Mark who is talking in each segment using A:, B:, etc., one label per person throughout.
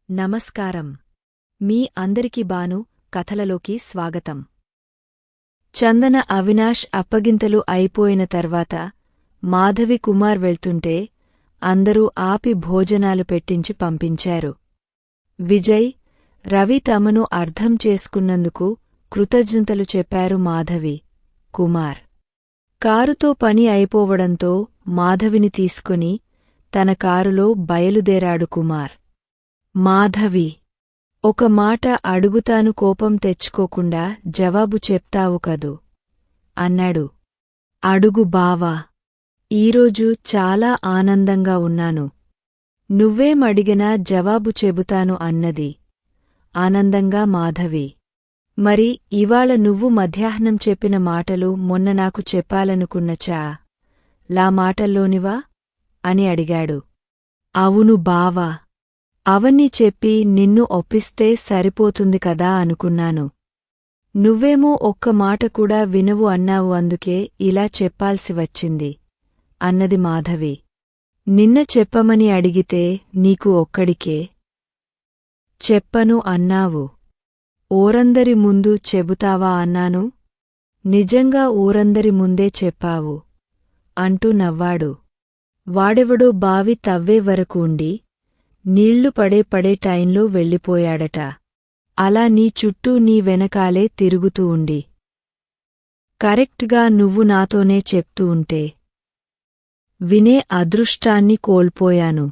A: నమస్కారం. మీ అందరికి బాను కథలలోకి స్వాగతం. చందన అవినాష్ అప్పగింతలు అయిపోయిన తర్వాత మాధవి కుమార్ వెళ్తుంటే అందరూ ఆపి భోజనాలు పెట్టించి పంపించారు. విజయ్, రవి తమను అర్థం చేసుకున్నందుకు కృతజ్ఞతలు చెప్పారు మాధవి, కుమార్. కారుతో పని అయిపోవడంతో మాధవిని తీసుకుని తన కారులో బయలుదేరాడు కుమార్. మాధవి, ఒక మాట అడుగుతాను, కోపం తెచ్చుకోకుండా జవాబు చెప్తావు కదూ అన్నాడు. అడుగు బావా. ఈరోజు చాలా ఆనందంగా ఉన్నాను. నువ్వేమడిగినా జవాబు చెబుతాను అన్నది ఆనందంగా మాధవి. మరి ఇవాళ నువ్వు మధ్యాహ్నం చెప్పిన మాటలు మొన్న నాకు చెప్పాలనుకున్న లా మాటల్లోనివా అని అడిగాడు. అవును బావా. అవన్నీ చెప్పి నిన్ను ఒప్పిస్తే సరిపోతుంది కదా అనుకున్నాను. నువ్వేమో ఒక్క మాట కూడా వినవు అన్నావు, అందుకే ఇలా చెప్పాల్సి వచ్చింది అన్నది మాధవి. నిన్న చెప్పమని అడిగితే నీకు ఒక్కడికే చెప్పను అన్నావు. ఊరందరి ముందు చెబుతావా అన్నాను. నిజంగా ఊరందరి ముందే చెప్పావు అంటూ నవ్వాడు. వాడెవడో బావి తవ్వే వరకు ఉండి నీళ్లు పడే టైంలో వెళ్ళిపోయాడట. అలా నీ చుట్టూ నీ వెనకాలే తిరుగుతూ ఉండి కరెక్ట్గా నువ్వు నాతోనే చెప్తూ ఉంటే వినే అదృష్టాన్ని కోల్పోయాను.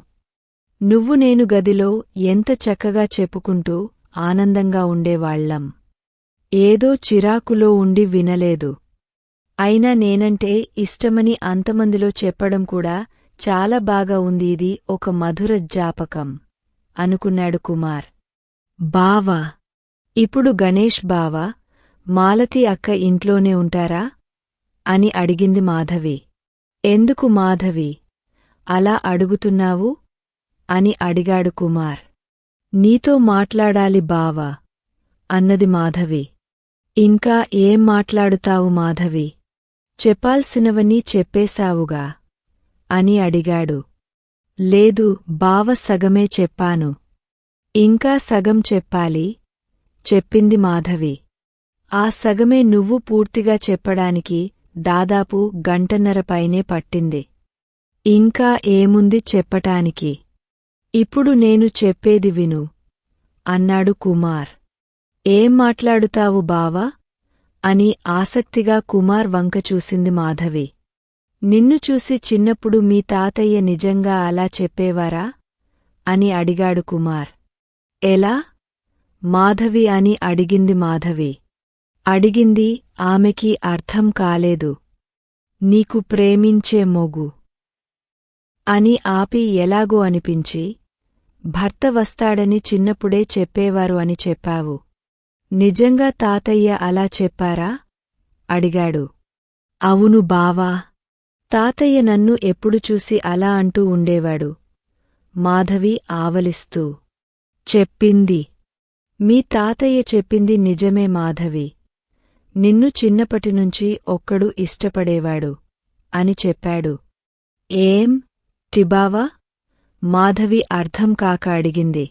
A: నువ్వు నేను గదిలో ఎంత చక్కగా చెప్పుకుంటూ ఆనందంగా ఉండేవాళ్లం. ఏదో చిరాకులో ఉండి వినలేదు. అయినా నేనంటే ఇష్టమని అంతమందిలో చెప్పడం కూడా చాలా బాగా ఉంది. ఇది ఒక మధుర జ్ఞాపకం అనుకున్నాడు కుమార్. బావా, ఇప్పుడు గణేష్ బావా, మాలతి అక్క ఇంట్లోనే ఉంటారా అని అడిగింది మాధవి. ఎందుకు మాధవి అలా అడుగుతున్నావు అని అడిగాడు కుమార్. నీతో మాట్లాడాలి బావా అన్నది మాధవి. ఇంకా ఏం మాట్లాడుతావు మాధవి? చెప్పాల్సినవన్నీ చెప్పేశావుగా అని అడిగాడు. లేదు బావ, సగమే చెప్పాను. ఇంకా సగం చెప్పాలి చెప్పింది మాధవి. ఆ సగమే నువ్వు పూర్తిగా చెప్పడానికి దాదాపు గంటన్నర పైనే పట్టింది. ఇంకా ఏముంది చెప్పటానికి? ఇప్పుడు నేను చెప్పేది విను అన్నాడు కుమార్. ఏం మాట్లాడుతావు బావా అని ఆసక్తిగా కుమార్ వంక చూసింది మాధవి. నిన్ను చూసి చిన్నప్పుడు మీ తాతయ్య నిజంగా అలా చెప్పేవారా అని అడిగాడు కుమార్. ఎలా మాధవి అని అడిగింది మాధవి. అడిగింది ఆమెకి అర్థం కాలేదు. నీకు ప్రేమించే మొగు అని ఆపి ఎలాగో అనిపించి, భర్త వస్తాడని చిన్నప్పుడే చెప్పేవారు అని చెప్పావు. నిజంగా తాతయ్య అలా చెప్పారా అడిగాడు. అవును బావా. తాతయ్య నన్ను ఎప్పుడు చూసి అలా అంటూ ఉండేవాడు మాధవి ఆవలిస్తూ చెప్పింది. మీ తాతయ్య చెప్పింది నిజమే మాధవి. నిన్ను చిన్నప్పటినుంచి ఒక్కడు ఇష్టపడేవాడు అని చెప్పాడు. ఏం టిబావా మాధవి అర్థం కాక అడిగింది.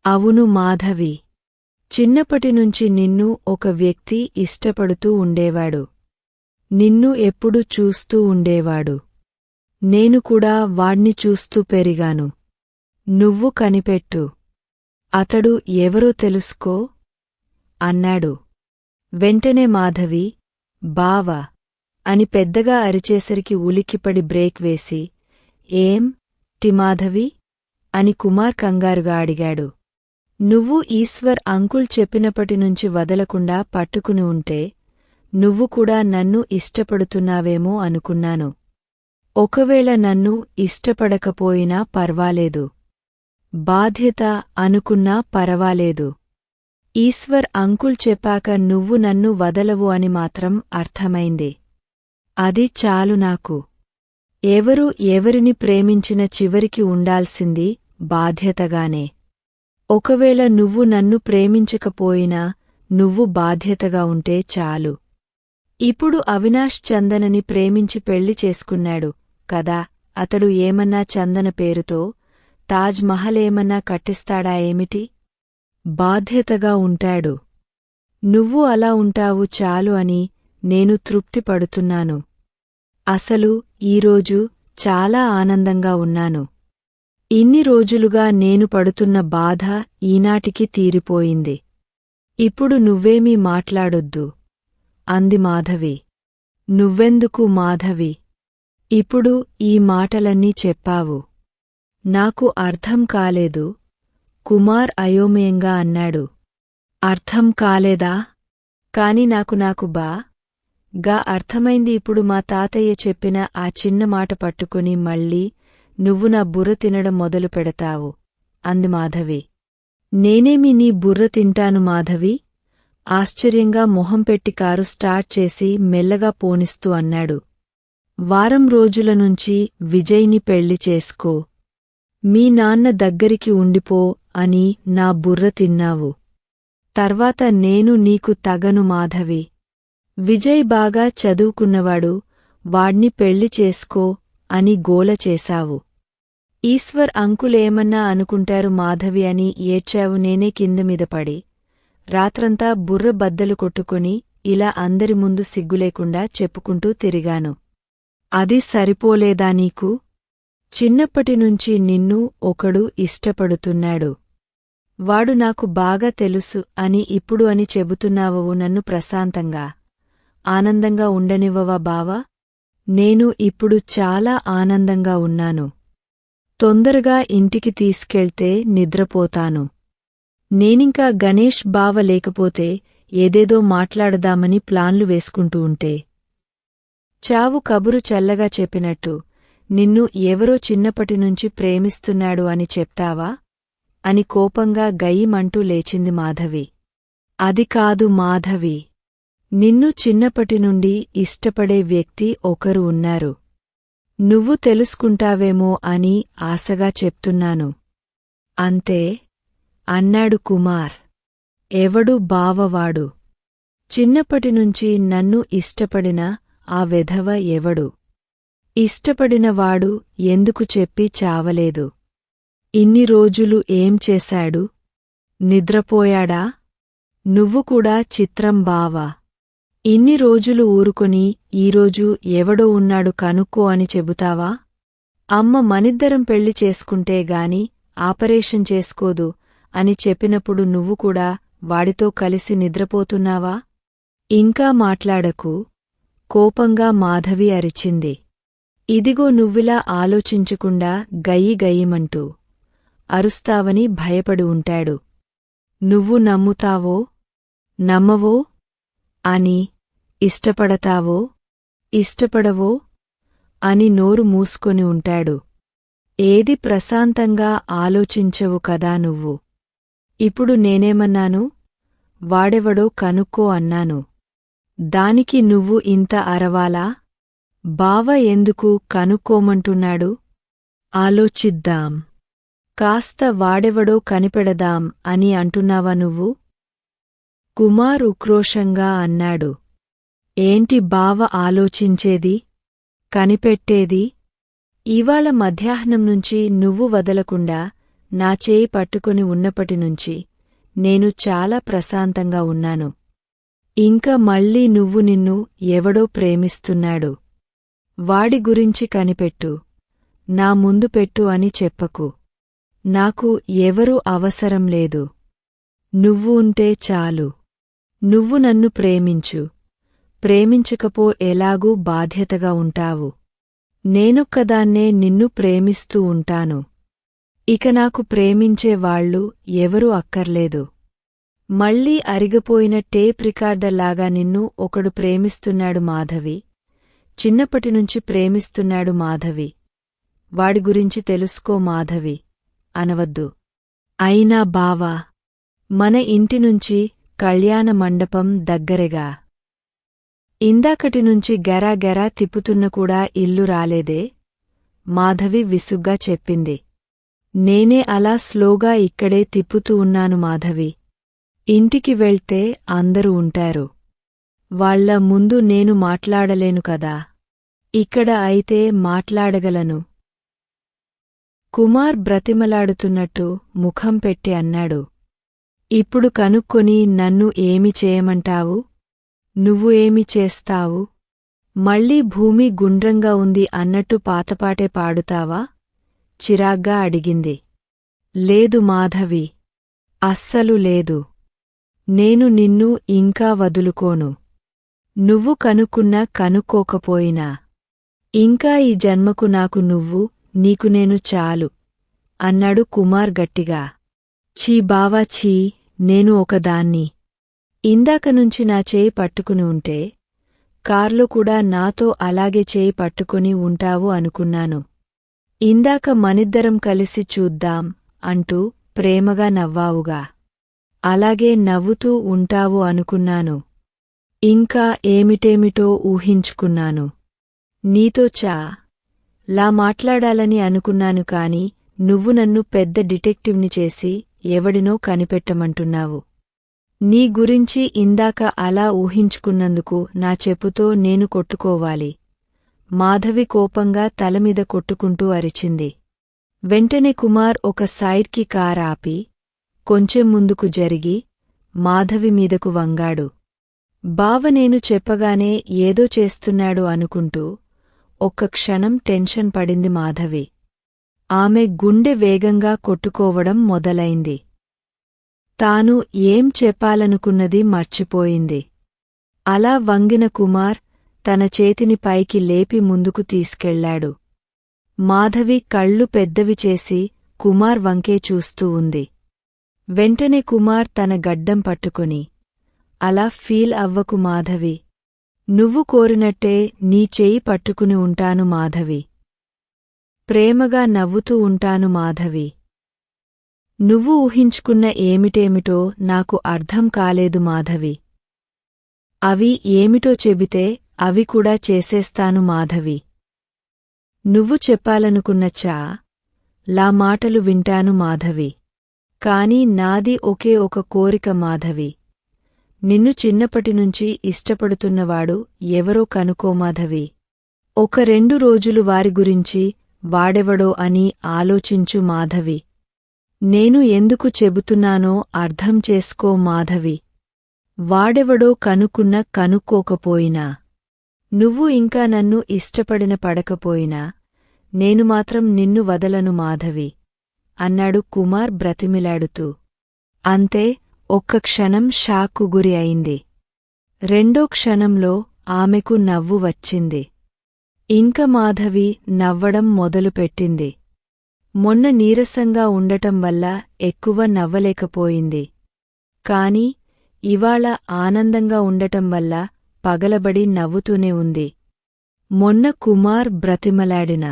A: అవును మాధవి. చిన్నప్పటినుంచి నిన్ను ఒక వ్యక్తి ఇష్టపడుతూ ఉండేవాడు. నిన్ను ఎప్పుడు చూస్తూ ఉండేవాడు. నేను కూడా వాణ్ణి చూస్తూ పెరిగాను. నువ్వు కనిపెట్టు. అతడు ఎవరో తెలుసుకో అన్నాడు. వెంటనే మాధవి బావా అని పెద్దగా అరిచేసరికి ఉలిక్కిపడి బ్రేక్ వేసి, ఏం టిమాధవి అని కుమార్ కంగారుగా అడిగాడు. నువ్వు ఈశ్వర్ అంకుల్ చెప్పినప్పటినుంచి వదలకుండా పట్టుకుని ఉంటే నువ్వు కూడా నన్ను ఇష్టపడుతున్నావేమో అనుకున్నాను. ఒకవేళ నన్ను ఇష్టపడకపోయినా పర్వాలేదు, బాధ్యత అనుకున్నా పరవాలేదు. ఈశ్వర్ అంకుల్ చెప్పాక నువ్వు నన్ను వదలవు అని మాత్రం అర్థమైంది. అది చాలు నాకు. ఎవరు ఎవరిని ప్రేమించిన చివరికి ఉండాల్సింది బాధ్యతగానే. ఒకవేళ నువ్వు నన్ను ప్రేమించకపోయినా నువ్వు బాధ్యతగా ఉంటే చాలు. ఇప్పుడు అవినాష్ చందనని ప్రేమించి పెళ్లి చేసుకున్నాడు కదా, అతడు ఏమన్నా చందన పేరుతో తాజ్ మహల్ ఏమన్నా కట్టిస్తాడా ఏమిటి? బాధ్యతగా ఉంటాడు. నువ్వు అలా ఉంటావు చాలు అని నేను తృప్తిపడుతున్నాను. అసలు ఈరోజు చాలా ఆనందంగా ఉన్నాను. ఇన్ని రోజులుగా నేను పడుతున్న బాధ ఈనాటికి తీరిపోయింది. ఇప్పుడు నువ్వేమీ మాట్లాడొద్దు అంది మాధవి. నువ్వెందుకు మాధవి? ఇప్పుడు ఈ మాటలన్నీ చెప్పావు. నాకు అర్థం కాలేదు కుమార్ అయోమయంగా అన్నాడు. అర్థం కాలేదా? కాని నాకు గా అర్థమైంది. ఇప్పుడు మా తాతయ్య చెప్పిన ఆ చిన్న మాట పట్టుకుని మళ్ళీ నువ్వు నా బుర్ర తినడం మొదలు పెడతావు అంది మాధవి. నేనేమి నీ బుర్ర తింటాను మాధవి? ఆశ్చర్యంగా మొహం పెట్టి కారు స్టార్ట్ చేసి మెల్లగా పోనిస్తూ అన్నాడు. వారం రోజుల నుంచి విజయ్ని పెళ్లి చేసుకో, మీ నాన్న దగ్గరికి ఉండిపో అని నా బుర్ర తిన్నావు. తర్వాత నేను నీకు తగను మాధవి. విజయ్ బాగా చదువుకున్నవాడు, వాడ్ని పెళ్లి చేసుకో అని గోల చేశావు. ఈశ్వర్ అంకులేమన్నా అనుకుంటారు మాధవి అని ఏడ్చావు. నేనే కిందమీద పడి రాత్రంతా బుర్ర బద్దలు కొట్టుకుని ఇలా అందరి ముందు సిగ్గులేకుండా చెప్పుకుంటూ తిరిగాను. అది సరిపోలేదా నీకు? చిన్నప్పటినుంచి నిన్ను ఒకడు ఇష్టపడుతున్నాడు. వాడు నాకు బాగా తెలుసు అని ఇప్పుడు అని చెబుతున్నావు. నన్ను ప్రశాంతంగా ఆనందంగా ఉండనివ్వవా బావా? నేను ఇప్పుడు చాలా ఆనందంగా ఉన్నాను. తొందరగా ఇంటికి తీసుకెళ్తే నిద్రపోతాను. నేనింకా గణేష్ బావ లేకపోతే ఏదేదో మాట్లాడదామని ప్లాన్లు వేసుకుంటూ ఉంటే చావు కబురు చల్లగా చెప్పినట్టు నిన్ను ఎవరో చిన్నప్పటినుంచి ప్రేమిస్తున్నాడు అని చెప్తావా అని కోపంగా గయ్యిమంటూ లేచింది మాధవి. అది కాదు మాధవి, నిన్ను చిన్నప్పటినుండి ఇష్టపడే వ్యక్తి ఒకరు ఉన్నారు. నువ్వు తెలుసుకుంటావేమో అని ఆశగా చెప్తున్నాను. అంతే అన్నాడు కుమార్. ఎవడు బావవాడు? చిన్నప్పటినుంచి నన్ను ఇష్టపడిన ఆ వెధవ ఎవడు? ఇష్టపడినవాడు ఎందుకు చెప్పి చావలేదు? ఇన్ని రోజులు ఏం చేశాడు? నిద్రపోయాడా? నువ్వు కూడా చిత్రం బావా. ఇన్ని రోజులు ఊరుకొని ఈరోజు ఎవడో ఉన్నాడు కనుక్కో అని చెబుతావా? అమ్మ మనిద్దరం పెళ్లి చేసుకుంటే గాని ఆపరేషన్ చేసుకోదు అని చెప్పినప్పుడు నువ్వు కూడా వాడితో కలిసి నిద్రపోతున్నావా? ఇంకా మాట్లాడకు కోపంగా మాధవి అరిచింది. ఇదిగో నువ్విలా ఆలోచించకుండా గయ్యి గయ్యిమంటూ అరుస్తావని భయపడి ఉంటాడు. నువ్వు నమ్ముతావో నమ్మవో అని, ఇష్టపడతావో ఇష్టపడవో అని నోరు మూసుకొని ఉంటాడు. ఏది ప్రశాంతంగా ఆలోచించవు కదా నువ్వు. ఇప్పుడు నేనేమన్నాను? వాడెవడో కనుక్కో అన్నాను. దానికి నువ్వు ఇంత అరవాలా? బావ ఎందుకు కనుక్కోమంటున్నాడు? ఆలోచిద్దాం, కాస్త వాడెవడో కనిపెడదాం అని అంటున్నావా నువ్వు? కుమార్ ఉక్రోషంగా అన్నాడు. ఏంటి బావ ఆలోచించేది, కనిపెట్టేది? ఇవాళ మధ్యాహ్నం నుంచి నువ్వు వదలకుండా నా చేయి పట్టుకొని ఉన్నప్పటినుంచి నేను చాలా ప్రశాంతంగా ఉన్నాను. ఇంక మళ్ళీ నువ్వు నిన్ను ఎవడో ప్రేమిస్తున్నాడు. వాడి గురించి కనిపెట్టు, నా ముందు పెట్టు అని చెప్పకు. నాకు ఎవరూ అవసరం లేదు. నువ్వు ఉంటే చాలు. నువ్వు నన్ను ప్రేమించు. ప్రేమించకపో ఎలాగూ బాధ్యతగా ఉంటావు. నేనొక్కదాన్నే నిన్ను ప్రేమిస్తూ ఉంటాను. ఇక నాకు ప్రేమించేవాళ్లు ఎవరూ అక్కర్లేదు. మళ్ళీ అరిగిపోయిన టేప్ రికార్డర్లాగా నిన్ను ఒకడు ప్రేమిస్తున్నాడు మాధవి. చిన్నప్పటినుంచి ప్రేమిస్తున్నాడు మాధవి. వాడి గురించి తెలుసుకో మాధవి అనవద్దు. అయినా బావా, మన ఇంటినుంచి కళ్యాణ మండపం దగ్గరెగా. ఇందాకటినుంచి గెరా తిప్పుతున్న కూడా ఇల్లు రాలేదే? మాధవి విసుగ్గా చెప్పింది. నేనే అలా స్లోగా ఇక్కడే తిప్పుతూ ఉన్నాను మాధవి. ఇంటికి వెళ్తే అందరూ ఉంటారు. వాళ్ళ ముందు నేను మాట్లాడలేను కదా. ఇక్కడ అయితే మాట్లాడగలను. కుమార్ బ్రతిమలాడుతున్నట్టు ముఖం పెట్టి అన్నాడు. ఇప్పుడు కనుక్కొని నన్ను ఏమి చేయమంటావు? నువ్వు ఏమి చేస్తావు? మళ్ళీ భూమి గుండ్రంగా ఉంది అన్నట్టు పాతపాటే పాడుతావా? చిరాగ్గా అడిగింది. లేదు మాధవి. అస్సలు లేదు. నేను నిన్ను ఇంకా వదులుకోను. నువ్వు కనుక్కున్నా కనుక్కోకపోయినా. ఇంకా ఈ జన్మకు నాకు నువ్వు, నీకు నేను చాలు అన్నాడు కుమార్ గట్టిగా. ఛీ బావా ఛీ, నేను ఒకదాన్ని. ఇందాకనుంచి నా చేయి పట్టుకుని ఉంటే కార్లో కూడా నాతో అలాగే చేయి పట్టుకుని ఉంటావు అనుకున్నాను. ఇందాక మనిద్దరం కలిసి చూద్దాం అంటూ ప్రేమగా నవ్వావుగా. అలాగే నవ్వుతూ ఉంటావు అనుకున్నాను. ఇంకా ఏమిటేమిటో ఊహించుకున్నాను. నీతో లా మాట్లాడాలని అనుకున్నాను కాని నువ్వు నన్ను పెద్ద డిటెక్టివ్ని చేసి ఎవడినో కనిపెట్టమంటున్నావు. నీ గురించి ఇందాక అలా ఊహించుకున్నందుకు నా చెప్పుతో నేను కొట్టుకోవాలి. మాధవి కోపంగా తలమీద కొట్టుకుంటూ అరిచింది. వెంటనే కుమార్ ఒక సైడ్కి కార్ ఆపి కొంచెం ముందుకు జరిగి మాధవి మీదకు వంగాడు. బావ నేను చెప్పగానే ఏదో చేస్తున్నాడు అనుకుంటూ ఒక్క క్షణం టెన్షన్ పడింది మాధవి. ఆమె గుండె వేగంగా కొట్టుకోవడం మొదలైంది. తాను ఏం చెప్పాలనుకున్నది మర్చిపోయింది. అలా వంగిన కుమార్ తన చేతిని పైకి లేపి ముందుకు తీసుకెళ్లాడు. మాధవి కళ్ళు పెద్దవి చేసి కుమార్ వంకే చూస్తూ ఉంది. వెంటనే కుమార్ తన గడ్డం పట్టుకుని, అలా ఫీల్ అవ్వకు మాధవి. నువ్వు కోరినట్టే నీ చేయి పట్టుకుని ఉంటాను మాధవి. ప్రేమగా నవ్వుతూ ఉంటాను మాధవి. నువ్వు ఊహించుకున్న ఏమిటేమిటో నాకు అర్థం కాలేదు మాధవి. అవి ఏమిటో చెబితే అవి కూడా చేసేస్తాను మాధవి. నువ్వు చెప్పాలనుకున్న లా మాటలు వింటాను మాధవి. కాని నాది ఒకే ఒక కోరిక మాధవి. నిన్ను చిన్నప్పటినుంచి ఇష్టపడుతున్నవాడు ఎవరో కనుకో మాధవి. ఒక 2 రోజులు వారి గురించి వాడెవడో అని ఆలోచించు మాధవి. నేను ఎందుకు చెబుతున్నానో అర్థం చేసుకో మాధవి. వాడెవడో కనుక్కోకపోయినా, నువ్వు ఇంకా నన్ను ఇష్టపడిన పడకపోయినా, నేను మాత్రం నిన్ను వదలను మాధవి అన్నాడు కుమార్ బ్రతిమిలాడుతూ. అంతే, ఒక్క క్షణం షాక్కు గురి అయింది. రెండో క్షణంలో ఆమెకు నవ్వు వచ్చింది. ఇంక మాధవి నవ్వడం మొదలుపెట్టింది. మొన్న నీరసంగా ఉండటం వల్ల ఎక్కువ నవ్వలేకపోయింది. కాని ఇవాళ ఆనందంగా ఉండటం వల్ల పగలబడి నవ్వుతూనే ఉంది. మొన్న కుమార్ బ్రతిమలాడిన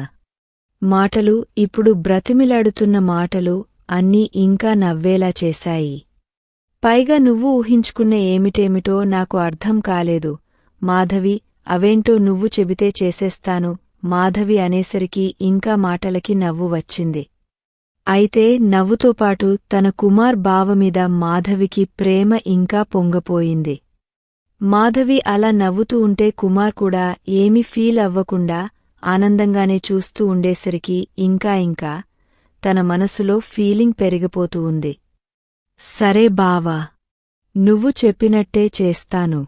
A: మాటలు, ఇప్పుడు బ్రతిమిలాడుతున్న మాటలు అన్నీ ఇంకా నవ్వేలా చేశాయి. పైగా నువ్వు ఊహించుకున్న ఏమిటేమిటో నాకు అర్థం కాలేదు మాధవి. అవేంటో నువ్వు చెబితే చేసేస్తాను మాధవి అనేసరికి ఇంకా మాటలకి నవ్వు వచ్చింది. అయితే నవ్వుతోపాటు తన కుమార్ బావమీద మాధవికి ప్రేమ ఇంకా పొంగపోయింది. మాధవి అలా నవ్వుతూ ఉంటే కుమార్ కూడా ఏమీ ఫీల్ అవ్వకుండా ఆనందంగానే చూస్తూ ఉండేసరికి ఇంకా తన మనసులో ఫీలింగ్ పెరిగిపోతూ ఉంది. సరే బావా, నువ్వు చెప్పినట్టే చేస్తాను.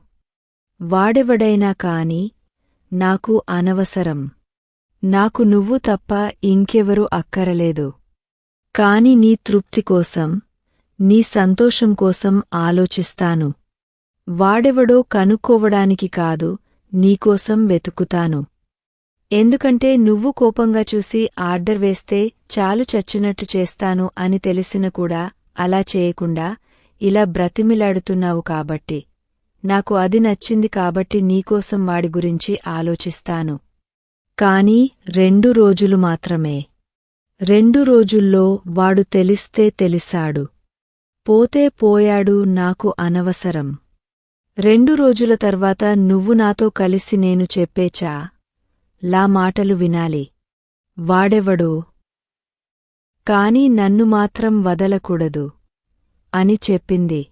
A: వాడెవడైనా కాని నాకు అనవసరం. నాకు నువ్వు తప్ప ఇంకెవరూ అక్కరలేదు. కాని నీ తృప్తి కోసం, నీ సంతోషం కోసం ఆలోచిస్తాను. వాడెవడో కనుక్కోవడానికి కాదు, నీకోసం వెతుకుతాను. ఎందుకంటే నువ్వు కోపంగా చూసి ఆర్డర్ వేస్తే చాలు చచ్చినట్టు చేస్తాను అని తెలిసిన కూడా అలా చేయకుండా ఇలా బ్రతిమిలాడుతున్నావు కాబట్టి. నాకు అది నచ్చింది కాబట్టి నీకోసం వాడి గురించి ఆలోచిస్తాను. కాని 2 రోజులు మాత్రమే. 2 రోజుల్లో వాడు తెలిస్తే తెలిసాడు, పోతే పోయాడు, నాకు అనవసరం. 2 రోజుల తర్వాత నువ్వు నాతో కలిసి నేను చెప్పేచా లా మాటలు వినాలి. వాడెవడో కాని నన్ను మాత్రం వదలకూడదు అని చెప్పింది.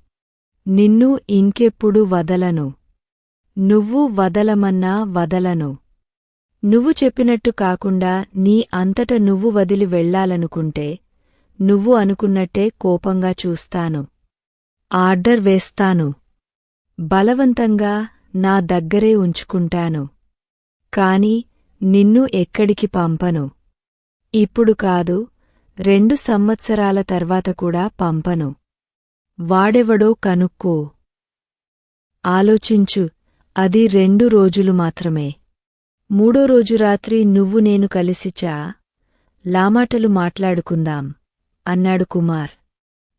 A: నిన్ను ఇంకెప్పుడు వదలను. నువ్వు వదలమన్నా వదలను. నువ్వు చెప్పినట్టు కాకుండా నీ అంతట నువ్వు వదిలి వెళ్ళాలనుకుంటే నువ్వు అనుకున్నట్టే కోపంగా చూస్తాను. ఆర్డర్ వేస్తాను. బలవంతంగా నా దగ్గరే ఉంచుకుంటాను. కాని నిన్ను ఎక్కడికి పంపను. ఇప్పుడు కాదు, 2 సంవత్సరాల తర్వాత కూడా పంపను. వాడెవడో కనుక్కో. ఆలోచించు, అది 2 రోజులు మాత్రమే. 3వ రోజు రాత్రి నువ్వు నేను కలిసిచా లామాటలు మాట్లాడుకుందాం అన్నాడు కుమార్.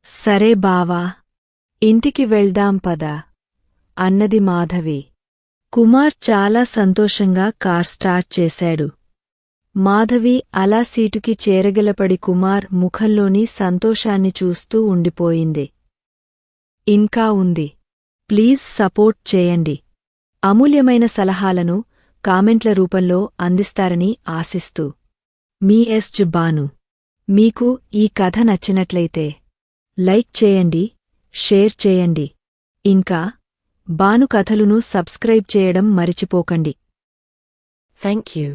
A: సరే బావా, ఇంటికి వెళ్దాం పద అన్నది మాధవి. కుమార్ చాలా సంతోషంగా కార్ స్టార్ట్ చేశాడు. మాధవి అలా సీటుకి చేరగలపడి కుమార్ ముఖంలోని సంతోషాన్ని చూస్తూ ఉండిపోయింది. ఇంకా ఉంది. ప్లీజ్ సపోర్ట్ చేయండి. అమూల్యమైన సలహాలను కామెంట్ల రూపంలో అందిస్తారని ఆశిస్తూ మీ ఎస్. బాను. మీకు ఈ కథ నచ్చినట్లయితే లైక్ చేయండి, షేర్ చేయండి. ఇంకా బాను కథలును సబ్స్క్రైబ్ చేయడం మరిచిపోకండి.
B: Thank you.